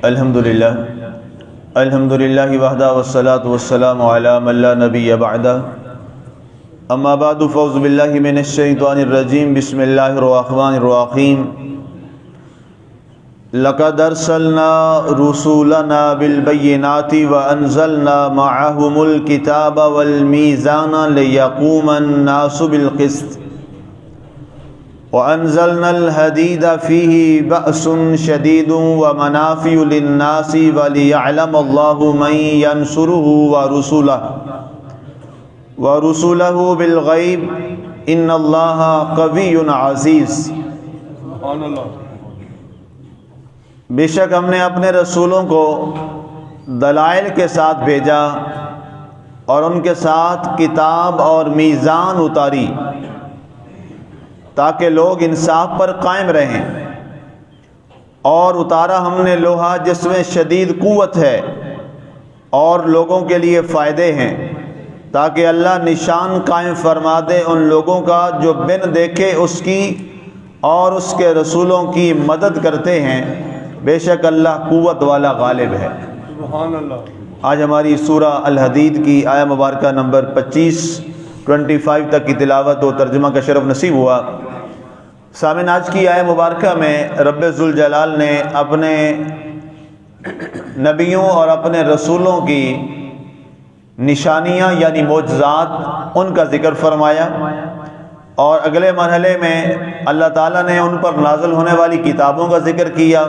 الحمدللہ وحدہ والصلاة والسلام علی من لا نبی بعدہ اما بعد فاعوذ باللہ من الشیطان الرجیم بسم اللہ الرحمن الرحیم لقد ارسلنا رسولنا بالبینات وانزلنا معهم الکتاب والمیزان لیقوم الناس بالقسط وَأَنزَلْنَا الْحَدِيدَ فِيهِ بَأْسٌ شَدِيدٌ وَمَنَافِعُ لِلنَّاسِ وَلِيَعْلَمَ اللَّهُ مَن يَنصُرُهُ وَرُسُلَهُ بِالْغَيْبِ إِنَّ اللَّهَ قَوِيٌّ عَزِيزٌ۔ بے شک ہم نے اپنے رسولوں کو دلائل کے ساتھ بھیجا اور ان کے ساتھ کتاب اور میزان اتاری تاکہ لوگ انصاف پر قائم رہیں، اور اتارا ہم نے لوہا جس میں شدید قوت ہے اور لوگوں کے لیے فائدے ہیں، تاکہ اللہ نشان قائم فرما دے ان لوگوں کا جو بن دیکھے اس کی اور اس کے رسولوں کی مدد کرتے ہیں، بے شک اللہ قوت والا غالب ہے۔ سبحان اللہ۔ آج ہماری سورہ الحدید کی آیہ مبارکہ نمبر 25 تک کی تلاوت و ترجمہ کا شرف نصیب ہوا۔ سامعین، آج کی آیہ مبارکہ میں رب ذوالجلال نے اپنے نبیوں اور اپنے رسولوں کی نشانیاں یعنی معجزات ان کا ذکر فرمایا، اور اگلے مرحلے میں اللہ تعالیٰ نے ان پر نازل ہونے والی کتابوں کا ذکر کیا،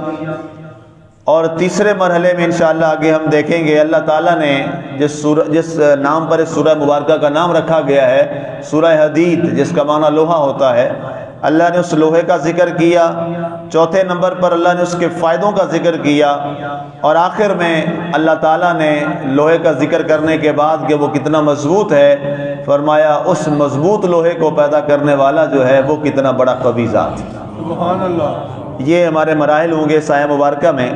اور تیسرے مرحلے میں انشاءاللہ آگے ہم دیکھیں گے اللہ تعالیٰ نے جس نام پر اس سورہ مبارکہ کا نام رکھا گیا ہے سورہ حدید، جس کا معنی لوہا ہوتا ہے، اللہ نے اس لوہے کا ذکر کیا۔ چوتھے نمبر پر اللہ نے اس کے فائدوں کا ذکر کیا، اور آخر میں اللہ تعالیٰ نے لوہے کا ذکر کرنے کے بعد کہ وہ کتنا مضبوط ہے، فرمایا اس مضبوط لوہے کو پیدا کرنے والا جو ہے وہ کتنا بڑا قوی ذات ہے۔ سبحان اللہ۔ یہ ہمارے مراحل ہوں گے اس آیہ مبارکہ میں۔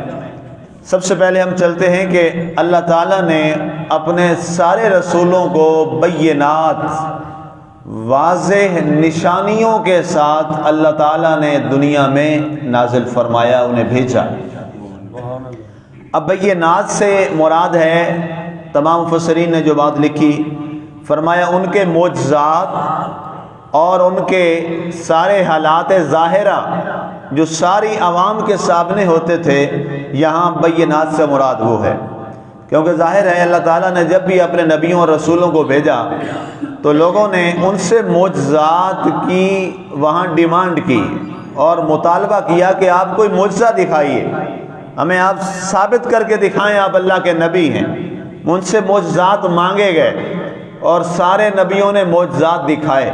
سب سے پہلے ہم چلتے ہیں کہ اللہ تعالیٰ نے اپنے سارے رسولوں کو بینات، واضح نشانیوں کے ساتھ اللہ تعالیٰ نے دنیا میں نازل فرمایا، انہیں بھیجا۔ اب بینات سے مراد ہے، تمام مفسرین نے جو بات لکھی، فرمایا ان کے معجزات اور ان کے سارے حالات ظاہرہ جو ساری عوام کے سامنے ہوتے تھے، یہاں بینات سے مراد وہ ہے، کیونکہ ظاہر ہے اللہ تعالیٰ نے جب بھی اپنے نبیوں اور رسولوں کو بھیجا تو لوگوں نے ان سے معجزات کی وہاں ڈیمانڈ کی اور مطالبہ کیا کہ آپ کوئی معجزہ دکھائیے، ہمیں آپ ثابت کر کے دکھائیں آپ اللہ کے نبی ہیں۔ ان سے معجزات مانگے گئے اور سارے نبیوں نے معجزات دکھائے،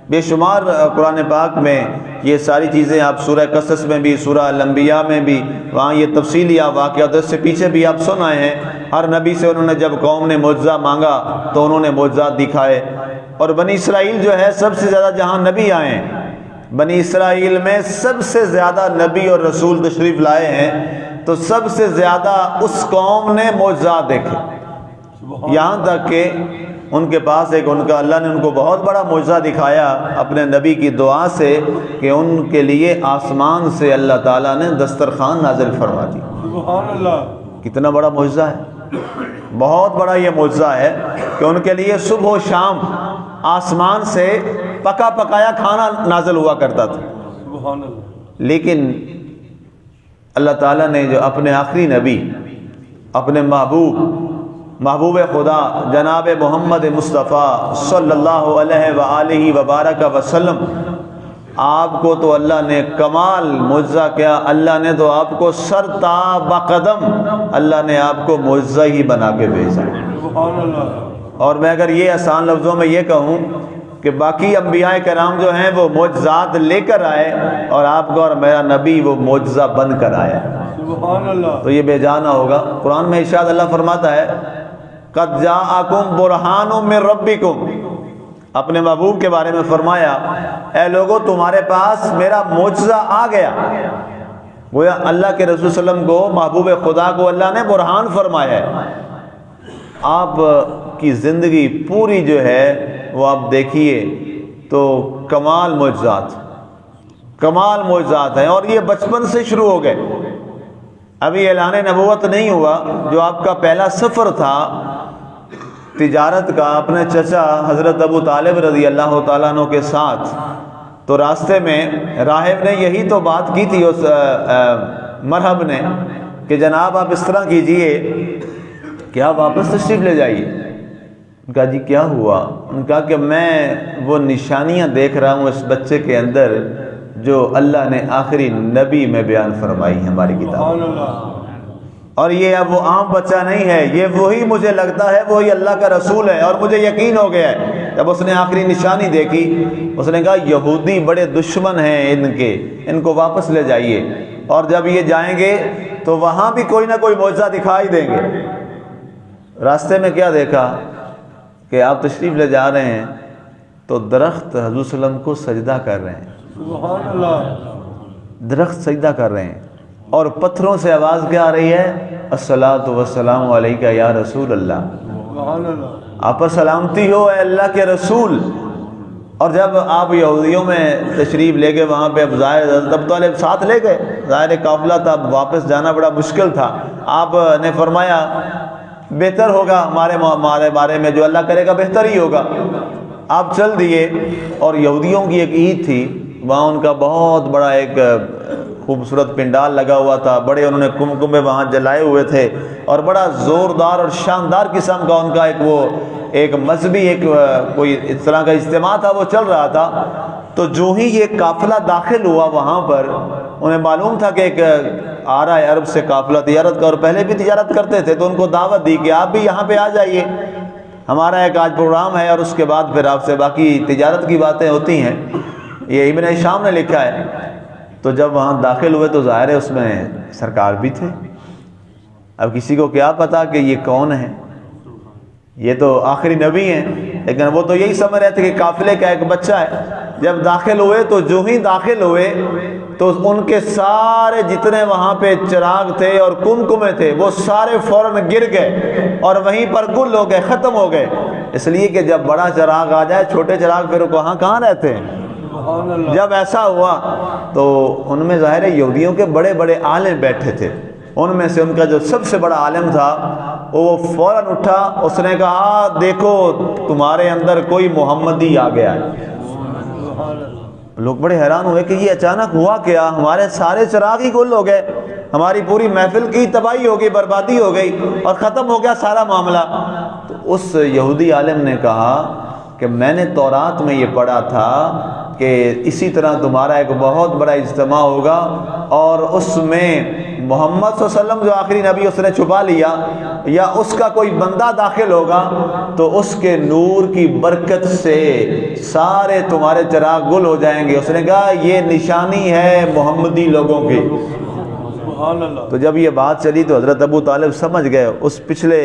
بے شمار۔ قرآن پاک میں یہ ساری چیزیں آپ سورہ قصص میں بھی، سورہ الانبیاء میں بھی، وہاں یہ تفصیلی آپ واقعات اس سے پیچھے بھی آپ سن آئے ہیں۔ ہر نبی سے انہوں نے جب قوم نے معجزہ مانگا تو انہوں نے معجزات دکھائے، اور بنی اسرائیل جو ہے سب سے زیادہ جہاں نبی آئے ہیں، بنی اسرائیل میں سب سے زیادہ نبی اور رسول تشریف لائے ہیں، تو سب سے زیادہ اس قوم نے معجزات دیکھے، یہاں تک کہ ان کے پاس اللہ نے ان کو بہت بڑا معجزہ دکھایا اپنے نبی کی دعا سے کہ ان کے لیے آسمان سے اللہ تعالیٰ نے دسترخوان نازل فرما دی۔ سبحان اللہ۔ کتنا بڑا معجزہ ہے، بہت بڑا یہ معجزہ ہے کہ ان کے لیے صبح و شام آسمان سے پکا پکایا کھانا نازل ہوا کرتا تھا۔ سبحان اللہ۔ لیکن اللہ تعالیٰ نے جو اپنے آخری نبی، اپنے محبوب خدا جناب محمد مصطفیٰ صلی اللہ علیہ وآلہ وبارک وسلم، آپ کو تو اللہ نے کمال معجزہ کیا، اللہ نے تو آپ کو سر تا بقدم اللہ نے آپ کو معجزہ ہی بنا کے بھیجا۔ سبحان اللہ۔ اور میں اگر یہ آسان لفظوں میں یہ کہوں کہ باقی انبیاء کرام جو ہیں وہ معجزات لے کر آئے، اور آپ کا اور میرا نبی وہ معجزہ بن کر آیا، سبحان اللہ۔ تو یہ بے جانا ہوگا۔ قرآن میں ارشاد اللہ فرماتا ہے قد جاءکم برہان من ربکم، اپنے محبوب کے بارے میں فرمایا اے لوگو تمہارے پاس میرا معجزہ آ گیا۔ گویا اللہ کے رسول صلی اللہ علیہ وسلم کو، محبوب خدا کو اللہ نے برہان فرمایا ہے۔ آپ کی زندگی پوری جو ہے وہ آپ دیکھیے تو کمال معجزات ہیں، اور یہ بچپن سے شروع ہو گئے۔ ابھی اعلان نبوت نہیں ہوا، جو آپ کا پہلا سفر تھا تجارت کا اپنے چچا حضرت ابو طالب رضی اللہ تعالیٰ عنہ کے ساتھ، تو راستے میں راہب نے یہی تو بات کی تھی اس مرحب نے کہ جناب آپ اس طرح کیجئے کہ آپ واپس تشریف لے جائیے۔ ان کہا جی کیا ہوا؟ ان کہا کہ میں وہ نشانیاں دیکھ رہا ہوں اس بچے کے اندر جو اللہ نے آخری نبی میں بیان فرمائی ہے ہماری کتاب، سبحان اللہ، اور یہ اب وہ عام بچہ نہیں ہے، یہ وہی مجھے لگتا ہے وہی اللہ کا رسول ہے، اور مجھے یقین ہو گیا ہے۔ جب اس نے آخری نشانی دیکھی اس نے کہا یہودی بڑے دشمن ہیں ان کے، ان کو واپس لے جائیے، اور جب یہ جائیں گے تو وہاں بھی کوئی نہ کوئی معجزہ دکھائی دیں گے۔ راستے میں کیا دیکھا کہ آپ تشریف لے جا رہے ہیں تو درخت حضور صلی اللہ علیہ وسلم کو سجدہ کر رہے ہیں، سبحان اللہ، درخت سجدہ کر رہے ہیں، اور پتھروں سے آواز کیا آ رہی ہے؟ الصلاۃ والسلام علیکہ یا رسول اللہ، سبحان اللہ، آپ پر سلامتی ہو اے اللہ کے رسول۔ اور جب آپ یہودیوں میں تشریف لے گئے وہاں پہ، اب ظاہر حضرت ابو طالب ساتھ لے گئے، ظاہر قافلہ تھا، اب واپس جانا بڑا مشکل تھا۔ آپ نے فرمایا بہتر ہوگا ہمارے بارے میں جو اللہ کرے گا بہتر ہی ہوگا۔ آپ چل دیے، اور یہودیوں کی ایک عید تھی، وہاں ان کا بہت بڑا ایک خوبصورت پنڈال لگا ہوا تھا، بڑے انہوں نے کمکمے وہاں جلائے ہوئے تھے، اور بڑا زوردار اور شاندار قسم کا ان کا ایک مذہبی کوئی اس طرح کا اجتماع تھا، وہ چل رہا تھا۔ تو جو ہی یہ قافلہ داخل ہوا وہاں پر، انہیں معلوم تھا کہ ایک آ رہا ہے عرب سے قافلہ تجارت کا، اور پہلے بھی تجارت کرتے تھے، تو ان کو دعوت دی کہ آپ بھی یہاں پہ آ جائیے، ہمارا ایک آج پروگرام ہے، اور اس کے بعد پھر آپ سے باقی تجارت کی باتیں ہوتی ہیں۔ یہ ابن ہشام نے لکھا ہے۔ تو جب وہاں داخل ہوئے تو ظاہر ہے اس میں سرکار بھی تھے۔ اب کسی کو کیا پتا کہ یہ کون ہے، یہ تو آخری نبی ہیں، لیکن وہ تو یہی سمجھ رہے تھے کہ قافلے کا ایک بچہ ہے۔ جب داخل ہوئے تو جو ہی داخل ہوئے تو ان کے سارے جتنے وہاں پہ چراغ تھے اور کمکمے تھے وہ سارے فوراً گر گئے، اور وہیں پر گل ہو گئے، ختم ہو گئے۔ اس لیے کہ جب بڑا چراغ آ جائے، چھوٹے چراغ پھر کہاں رہتے ہیں۔ سبحان اللہ، جب ایسا ہوا تو ان میں ظاہر ہے یہودیوں کے بڑے بڑے عالم بیٹھے تھے، ان میں سے ان کا جو سب سے بڑا عالم تھا وہ فوراً اٹھا، اس نے کہا دیکھو تمہارے اندر کوئی محمدی آ گیا ہے۔ سبحان اللہ، لوگ بڑے حیران ہوئے کہ یہ اچانک ہوا کیا، ہمارے سارے چراغ ہی گل ہو گئے، ہماری پوری محفل کی تباہی ہو گئی، بربادی ہو گئی، اور ختم ہو گیا سارا معاملہ۔ تو اس یہودی عالم نے کہا کہ میں نے تورات میں یہ پڑھا تھا کہ اسی طرح تمہارا ایک بہت بڑا اجتماع ہوگا، اور اس میں محمد صلی اللہ علیہ وسلم جو آخری نبی اس نے چھپا لیا، یا اس کا کوئی بندہ داخل ہوگا تو اس کے نور کی برکت سے سارے تمہارے چراغ گل ہو جائیں گے۔ اس نے کہا یہ نشانی ہے محمدی لوگوں کی۔ سبحان اللہ، تو جب یہ بات چلی تو حضرت ابو طالب سمجھ گئے اس پچھلے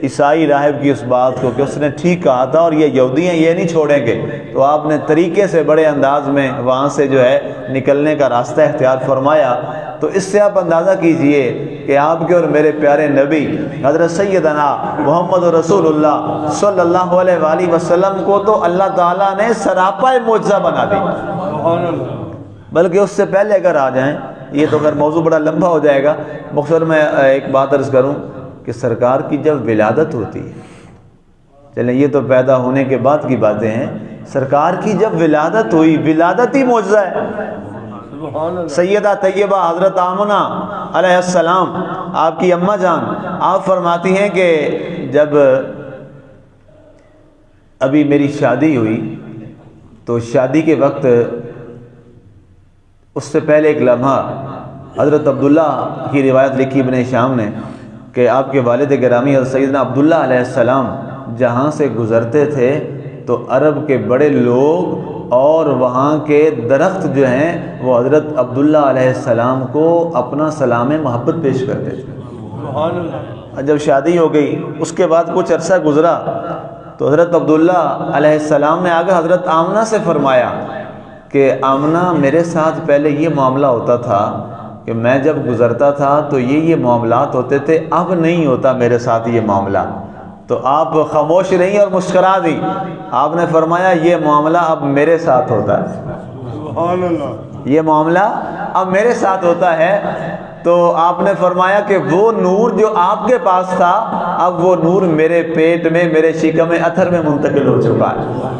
عیسائی راہب کی اس بات کو کہ اس نے ٹھیک کہا تھا، اور یہ یہودی ہیں، یہ نہیں چھوڑیں گے۔ تو آپ نے طریقے سے بڑے انداز میں وہاں سے جو ہے نکلنے کا راستہ اختیار فرمایا۔ تو اس سے آپ اندازہ کیجئے کہ آپ کے اور میرے پیارے نبی حضرت سیدنا محمد رسول اللہ صلی اللہ علیہ وآلہ وسلم کو تو اللہ تعالیٰ نے سراپا معجزہ بنا دی۔ سبحان اللہ، بلکہ اس سے پہلے اگر آ جائیں، یہ تو اگر موضوع بڑا لمبا ہو جائے گا، مختصر میں ایک بات عرض کروں کہ سرکار کی جب ولادت ہوتی ہے، چلیں یہ تو پیدا ہونے کے بعد کی باتیں ہیں، سرکار کی جب ولادت ہوئی، ولادت ہی معجزہ ہے۔ سبحان اللہ، سیدہ طیبہ حضرت آمنہ علیہ السلام، آپ کی اماں جان، آپ فرماتی ہیں کہ جب ابھی میری شادی ہوئی تو شادی کے وقت اس سے پہلے ایک لمحہ حضرت عبداللہ کی روایت لکھی ابن ہشام نے کہ آپ کے والد گرامی حضرت سیدنا عبداللہ علیہ السلام جہاں سے گزرتے تھے تو عرب کے بڑے لوگ اور وہاں کے درخت جو ہیں وہ حضرت عبداللہ علیہ السلام کو اپنا سلام محبت پیش کرتے تھے۔ سبحان اللہ، جب شادی ہو گئی اس کے بعد کچھ عرصہ گزرا تو حضرت عبداللہ علیہ السلام نے آگے حضرت آمنہ سے فرمایا کہ آمنہ میرے ساتھ پہلے یہ معاملہ ہوتا تھا کہ میں جب گزرتا تھا تو یہ معاملات ہوتے تھے، اب نہیں ہوتا میرے ساتھ یہ معاملہ۔ تو آپ خاموش رہی اور مسکرا دی۔ آپ نے فرمایا یہ معاملہ اب میرے ساتھ ہوتا ہے، سبحان اللہ، یہ معاملہ اب میرے ساتھ ہوتا ہے۔ تو آپ نے فرمایا کہ وہ نور جو آپ کے پاس تھا اب وہ نور میرے پیٹ میں، میرے شکم اتھر میں منتقل ہو چکا ہے۔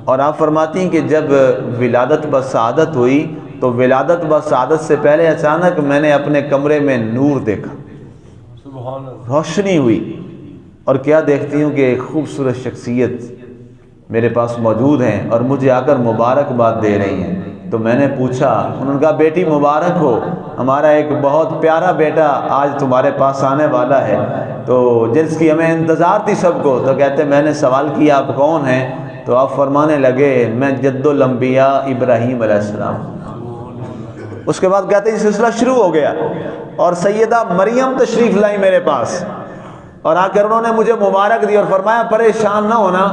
اور آپ فرماتی ہیں کہ جب ولادت بسعادت ہوئی تو ولادت بسعادت سے پہلے اچانک میں نے اپنے کمرے میں نور دیکھا، سبحان اللہ، روشنی ہوئی، اور کیا دیکھتی ہوں کہ ایک خوبصورت شخصیت میرے پاس موجود ہیں اور مجھے آ کر مبارکباد دے رہی ہیں۔ تو میں نے پوچھا، انہوں نے کہا بیٹی مبارک ہو، ہمارا ایک بہت پیارا بیٹا آج تمہارے پاس آنے والا ہے، تو جس کی ہمیں انتظار تھی سب کو۔ تو کہتے میں نے سوال کیا آپ کون ہیں؟ تو آپ فرمانے لگے میں جد الانبیاء ابراہیم علیہ السلام۔ اس کے بعد کہتے ہیں سلسلہ شروع ہو گیا اور سیدہ مریم تشریف لائی میرے پاس، اور آ کر انہوں نے مجھے مبارک دی اور فرمایا پریشان نہ ہونا،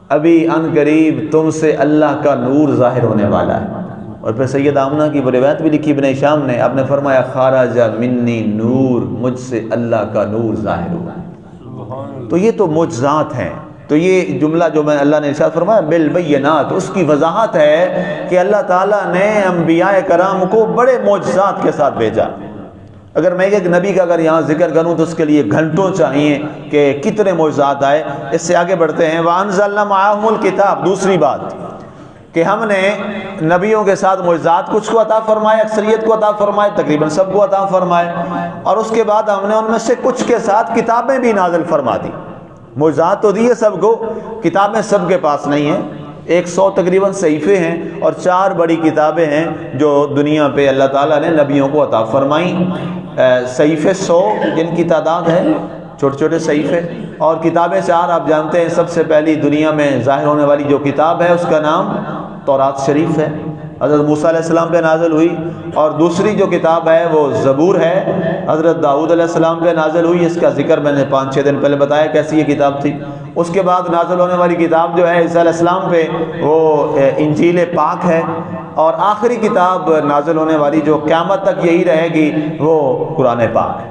ابھی ان قریب تم سے اللہ کا نور ظاہر ہونے والا ہے۔ اور پھر سید آمنہ کی روایت بھی لکھی ابن ہشام نے، آپ نے فرمایا خارج منی نور، مجھ سے اللہ کا نور ظاہر ہوا۔ تو یہ تو معجزات ہیں۔ تو یہ جملہ جو میں اللہ نے ارشاد فرمایا بالبینات، اس کی وضاحت ہے کہ اللہ تعالیٰ نے انبیاء کرام کو بڑے معجزات کے ساتھ بھیجا۔ اگر میں ایک نبی کا اگر یہاں ذکر کروں تو اس کے لیے گھنٹوں چاہیے کہ کتنے معجزات آئے۔ اس سے آگے بڑھتے ہیں، وَأَنزَلْنَا مَعَهُمُ الْكِتَابَ، دوسری بات کہ ہم نے نبیوں کے ساتھ معجزات کچھ کو عطا فرمائے، اکثریت کو عطا فرمائے، تقریباً سب کو عطا فرمائے، اور اس کے بعد ہم نے ان میں سے کچھ کے ساتھ کتابیں بھی نازل فرما دی۔ معجزات تو دیے سب کو، کتابیں سب کے پاس نہیں ہیں۔ 100 تقریباً صحیفے ہیں اور 4 بڑی کتابیں ہیں جو دنیا پہ اللہ تعالیٰ نے نبیوں کو عطا فرمائیں۔ صحیفے 100 جن کی تعداد ہے، چھوٹے چھوٹے صحیفے، اور کتابیں 4 آپ جانتے ہیں۔ سب سے پہلی دنیا میں ظاہر ہونے والی جو کتاب ہے اس کا نام تورات شریف ہے، حضرت موسیٰ علیہ السلام پہ نازل ہوئی، اور دوسری جو کتاب ہے وہ زبور ہے، حضرت داؤد علیہ السلام پہ نازل ہوئی۔ اس کا ذکر میں نے 5-6 دن پہلے بتایا کیسی یہ کتاب تھی۔ اس کے بعد نازل ہونے والی کتاب جو ہے عیسیٰ علیہ السلام پہ وہ انجیل پاک ہے، اور آخری کتاب نازل ہونے والی جو قیامت تک یہی رہے گی وہ قرآن پاک ہے۔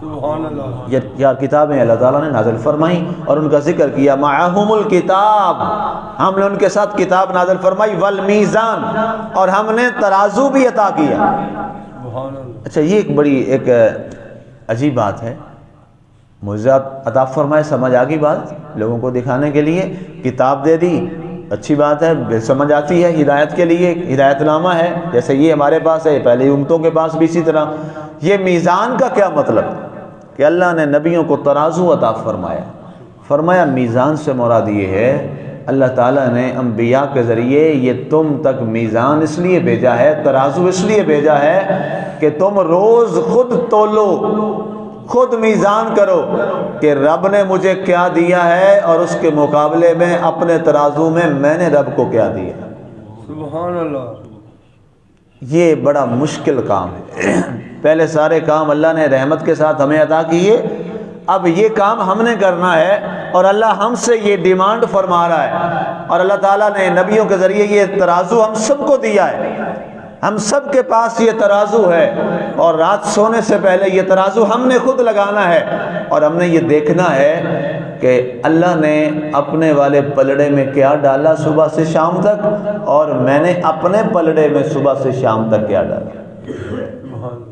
سبحان اللہ، یہ 4 کتابیں اللہ تعالیٰ نے نازل فرمائیں اور ان کا ذکر کیا۔ معہم الکتاب، ہم نے ان کے ساتھ کتاب نازل فرمائی، والمیزان، اور ہم نے ترازو بھی عطا کیا۔ سبحان اللہ، اچھا یہ ایک بڑی ایک عجیب بات ہے، معجزات عطا فرمائے، سمجھ آ گئی بات، لوگوں کو دکھانے کے لیے کتاب دے دی، اچھی بات ہے، سمجھ آتی ہے، ہدایت کے لیے ہدایت نامہ ہے، جیسے یہ ہمارے پاس ہے، پہلے امتوں کے پاس بھی اسی طرح۔ یہ میزان کا کیا مطلب کہ اللہ نے نبیوں کو ترازو عطا فرمایا؟ فرمایا میزان سے مراد یہ ہے اللہ تعالیٰ نے انبیاء کے ذریعے یہ تم تک میزان اس لیے بھیجا ہے، ترازو اس لیے بھیجا ہے کہ تم روز خود تولو، خود میزان کرو کہ رب نے مجھے کیا دیا ہے اور اس کے مقابلے میں اپنے ترازو میں میں نے رب کو کیا دیا۔ سبحان اللہ، یہ بڑا مشکل کام ہے۔ پہلے سارے کام اللہ نے رحمت کے ساتھ ہمیں عطا کیے، اب یہ کام ہم نے کرنا ہے، اور اللہ ہم سے یہ ڈیمانڈ فرما رہا ہے، اور اللہ تعالیٰ نے نبیوں کے ذریعے یہ ترازو ہم سب کو دیا ہے۔ ہم سب کے پاس یہ ترازو ہے، اور رات سونے سے پہلے یہ ترازو ہم نے خود لگانا ہے، اور ہم نے یہ دیکھنا ہے کہ اللہ نے اپنے والے پلڑے میں کیا ڈالا صبح سے شام تک، اور میں نے اپنے پلڑے میں صبح سے شام تک کیا ڈالا۔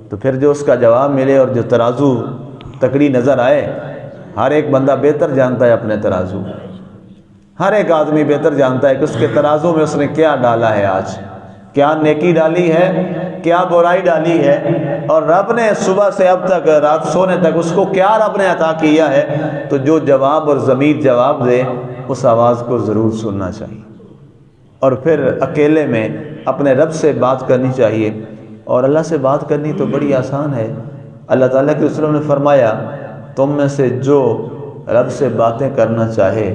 تو پھر جو اس کا جواب ملے اور جو ترازو تکڑی نظر آئے، ہر ایک بندہ بہتر جانتا ہے اپنے ترازو، ہر ایک آدمی بہتر جانتا ہے کہ اس کے ترازو میں اس نے کیا ڈالا ہے، آج کیا نیکی ڈالی ہے، کیا برائی ڈالی ہے، اور رب نے صبح سے اب تک رات سونے تک اس کو کیا رب نے عطا کیا ہے۔ تو جو جواب اور ضمیر جواب دے اس آواز کو ضرور سننا چاہیے، اور پھر اکیلے میں اپنے رب سے بات کرنی چاہیے۔ اور اللہ سے بات کرنی تو بڑی آسان ہے۔ اللہ تعالیٰ کے رسول نے فرمایا تم میں سے جو رب سے باتیں کرنا چاہے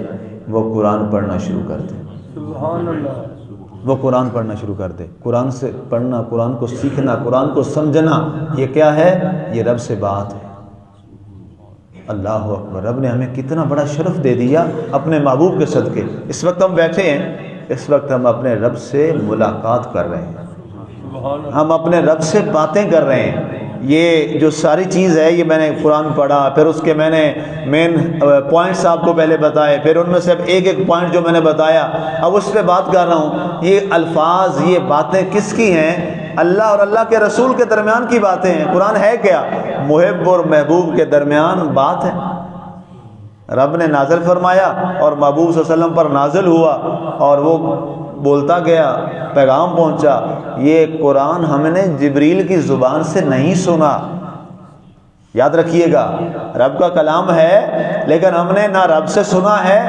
وہ قرآن پڑھنا شروع کر دے۔ سبحان اللہ، وہ قرآن پڑھنا شروع کر دے۔ قرآن سے پڑھنا، قرآن کو سیکھنا، قرآن کو سمجھنا، یہ کیا ہے؟ یہ رب سے بات ہے۔ اللہ اکبر، رب نے ہمیں کتنا بڑا شرف دے دیا اپنے محبوب کے صدقے۔ اس وقت ہم بیٹھے ہیں، اس وقت ہم اپنے رب سے ملاقات کر رہے ہیں، ہم اپنے رب سے باتیں کر رہے ہیں۔ یہ جو ساری چیز ہے یہ میں نے قرآن پڑھا، پھر اس کے میں نے مین پوائنٹس آپ کو پہلے بتائے، پھر ان میں سے اب ایک ایک پوائنٹ جو میں نے بتایا اب اس پہ بات کر رہا ہوں۔ یہ الفاظ، یہ باتیں کس کی ہیں؟ اللہ اور اللہ کے رسول کے درمیان کی باتیں ہیں۔ قرآن ہے کیا؟ محب اور محبوب کے درمیان بات ہے۔ رب نے نازل فرمایا اور محبوب صلی اللہ علیہ وسلم پر نازل ہوا اور وہ بولتا گیا، پیغام پہنچا۔ یہ قرآن ہم نے جبریل کی زبان سے نہیں سنا، یاد رکھیے گا، رب کا کلام ہے لیکن ہم نے نہ رب سے سنا ہے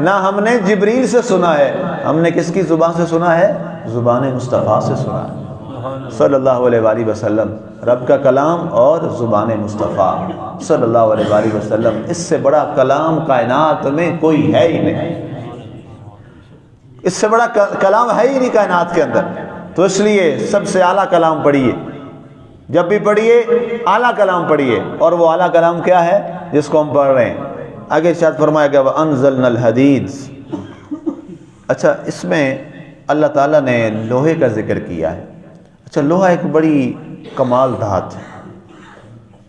نہ ہم نے جبریل سے سنا ہے، ہم نے کس کی زبان سے سنا ہے؟ زبان مصطفیٰ سے سنا ہے صلی اللہ علیہ وآلہ وسلم۔ رب کا کلام اور زبان مصطفیٰ صلی اللہ علیہ وآلہ وسلم، اس سے بڑا کلام کائنات میں کوئی ہے ہی نہیں، اس سے بڑا کلام ہے ہی نہیں کائنات کے اندر۔ تو اس لیے سب سے اعلیٰ کلام پڑھیے، جب بھی پڑھیے اعلیٰ کلام پڑھیے، اور وہ اعلیٰ کلام کیا ہے جس کو ہم پڑھ رہے ہیں؟ آگے ارشاد فرمایا گیا وَأَنزَلْنَا الْحَدِيدَ۔ اچھا، اس میں اللہ تعالیٰ نے لوہے کا ذکر کیا ہے۔ اچھا، لوہا ایک بڑی کمال دھات ہے۔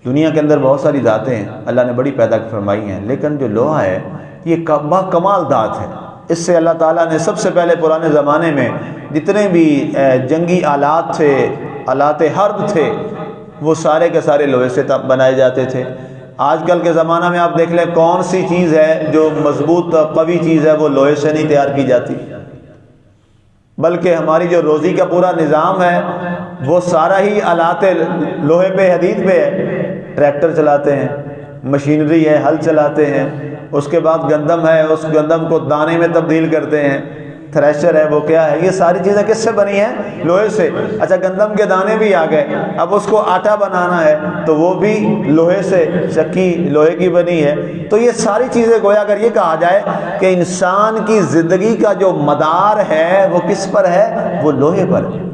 دنیا کے اندر بہت ساری ذاتیں ہیں اللہ نے بڑی پیدا فرمائی ہیں، لیکن جو لوہا ہے یہ با کمال دھات ہے۔ اس سے اللہ تعالیٰ نے سب سے پہلے پرانے زمانے میں جتنے بھی جنگی آلات تھے، آلات حرب تھے، وہ سارے کے سارے لوہے سے بنائے جاتے تھے۔ آج کل کے زمانہ میں آپ دیکھ لیں کون سی چیز ہے جو مضبوط قوی چیز ہے، وہ لوہے سے نہیں تیار کی جاتی، بلکہ ہماری جو روزی کا پورا نظام ہے وہ سارا ہی آلات لوہے پہ حدید پہ ہے۔ ٹریکٹر چلاتے ہیں، مشینری ہے، ہل چلاتے ہیں، اس کے بعد گندم ہے، اس گندم کو دانے میں تبدیل کرتے ہیں، تھریشر ہے، وہ کیا ہے، یہ ساری چیزیں کس سے بنی ہیں؟ لوہے سے۔ اچھا، گندم کے دانے بھی آ گئے، اب اس کو آٹا بنانا ہے تو وہ بھی لوہے سے، چکی لوہے کی بنی ہے۔ تو یہ ساری چیزیں گویا اگر یہ کہا جائے کہ انسان کی زندگی کا جو مدار ہے وہ کس پر ہے؟ وہ لوہے پر ہے۔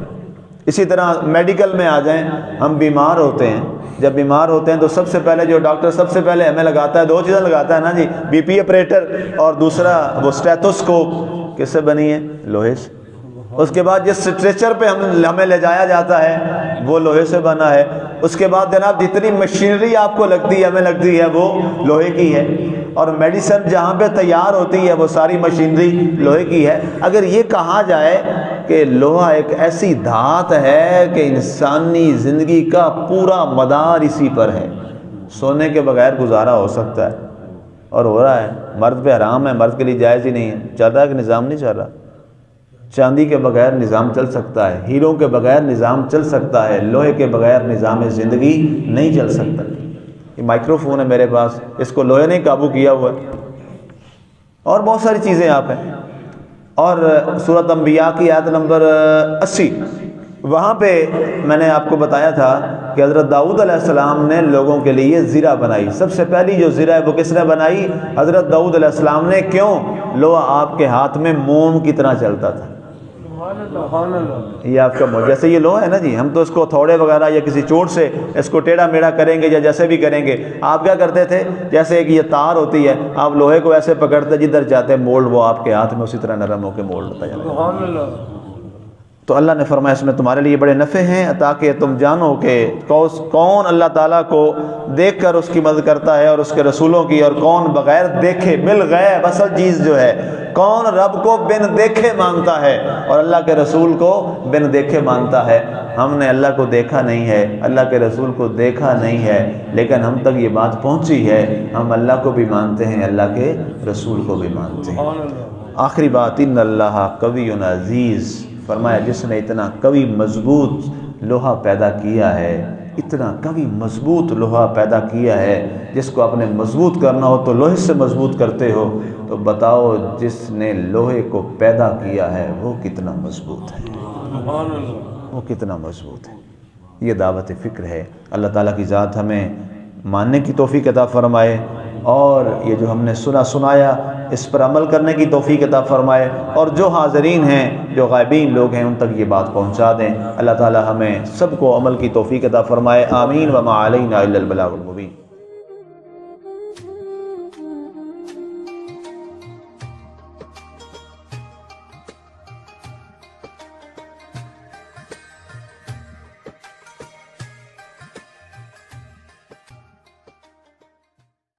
اسی طرح میڈیکل میں آ جائیں، ہم بیمار ہوتے ہیں، جب بیمار ہوتے ہیں تو سب سے پہلے جو ڈاکٹر سب سے پہلے ہمیں لگاتا ہے، دو چیزیں لگاتا ہے نا جی، بی پی آپریٹر اور دوسرا وہ اسٹیتھوسکوپ، کس سے بنی ہے؟ لوہے سے۔ اس کے بعد جس اسٹریچر پہ ہمیں لے جایا جاتا ہے وہ لوہے سے بنا ہے۔ اس کے بعد جناب جتنی مشینری آپ کو لگتی ہے، ہمیں لگتی ہے، وہ لوہے کی ہے، اور میڈیسن جہاں پہ تیار ہوتی ہے وہ ساری مشینری لوہے کی ہے۔ اگر یہ کہا جائے کہ لوہا ایک ایسی دھات ہے کہ انسانی زندگی کا پورا مدار اسی پر ہے، سونے کے بغیر گزارا ہو سکتا ہے اور ہو رہا ہے، مرد پہ حرام ہے، مرد کے لیے جائز ہی نہیں ہے، چل رہا ہے کہ نظام نہیں چل رہا؟ چاندی کے بغیر نظام چل سکتا ہے، ہیروں کے بغیر نظام چل سکتا ہے، لوہے کے بغیر نظام زندگی نہیں چل سکتا۔ یہ مائکرو فون ہے میرے پاس، اس کو لوہے نے قابو کیا ہوا ہے، اور بہت ساری چیزیں آپ ہیں۔ اور سورۃ انبیاء کی آیت نمبر 80، وہاں پہ میں نے آپ کو بتایا تھا کہ حضرت داؤد علیہ السلام نے لوگوں کے لیے زرہ بنائی۔ سب سے پہلی جو زرہ ہے وہ کس نے بنائی؟ حضرت داؤد علیہ السلام نے۔ کیوں؟ لوہا آپ کے ہاتھ میں موم کی طرح چلتا تھا۔ یہ آپ کا جیسے یہ لوہا ہے نا جی، ہم تو اس کو تھوڑے وغیرہ یا کسی چوٹ سے اس کو ٹیڑھا میڑھا کریں گے یا جیسے بھی کریں گے۔ آپ کیا کرتے تھے؟ جیسے کہ یہ تار ہوتی ہے، آپ لوہے کو ایسے پکڑتے جدھر چاہتے مولڈ وہ آپ کے ہاتھ میں اسی طرح نرم ہو کے مولڈ ہوتا جائے۔ تو اللہ نے فرمایا اس میں تمہارے لیے بڑے نفع ہیں تاکہ تم جانو کہ کون اللہ تعالیٰ کو دیکھ کر اس کی مدد کرتا ہے اور اس کے رسولوں کی، اور کون بغیر دیکھے بالغیب، اصل چیز جو ہے کون رب کو بن دیکھے مانتا ہے اور اللہ کے رسول کو بن دیکھے مانتا ہے۔ ہم نے اللہ کو دیکھا نہیں ہے، اللہ کے رسول کو دیکھا نہیں ہے، لیکن ہم تک یہ بات پہنچی ہے، ہم اللہ کو بھی مانتے ہیں، اللہ کے رسول کو بھی مانتے ہیں۔ آخری بات، ان اللہ قوی عزیز، فرمایا جس نے اتنا قوی مضبوط لوہا پیدا کیا ہے، اتنا قوی مضبوط لوہا پیدا کیا ہے، جس کو آپ نے مضبوط کرنا ہو تو لوہے سے مضبوط کرتے ہو، تو بتاؤ جس نے لوہے کو پیدا کیا ہے وہ کتنا مضبوط ہے، وہ کتنا مضبوط ہے۔ یہ دعوت فکر ہے۔ اللہ تعالیٰ کی ذات ہمیں ماننے کی توفیق عطا فرمائے، اور یہ جو ہم نے سنایا اس پر عمل کرنے کی توفیق عطا فرمائے، اور جو حاضرین ہیں، جو غائبین لوگ ہیں، ان تک یہ بات پہنچا دیں۔ اللہ تعالیٰ ہمیں سب کو عمل کی توفیق عطا فرمائے۔ آمین۔ وما علینا الا البلاغ المبین۔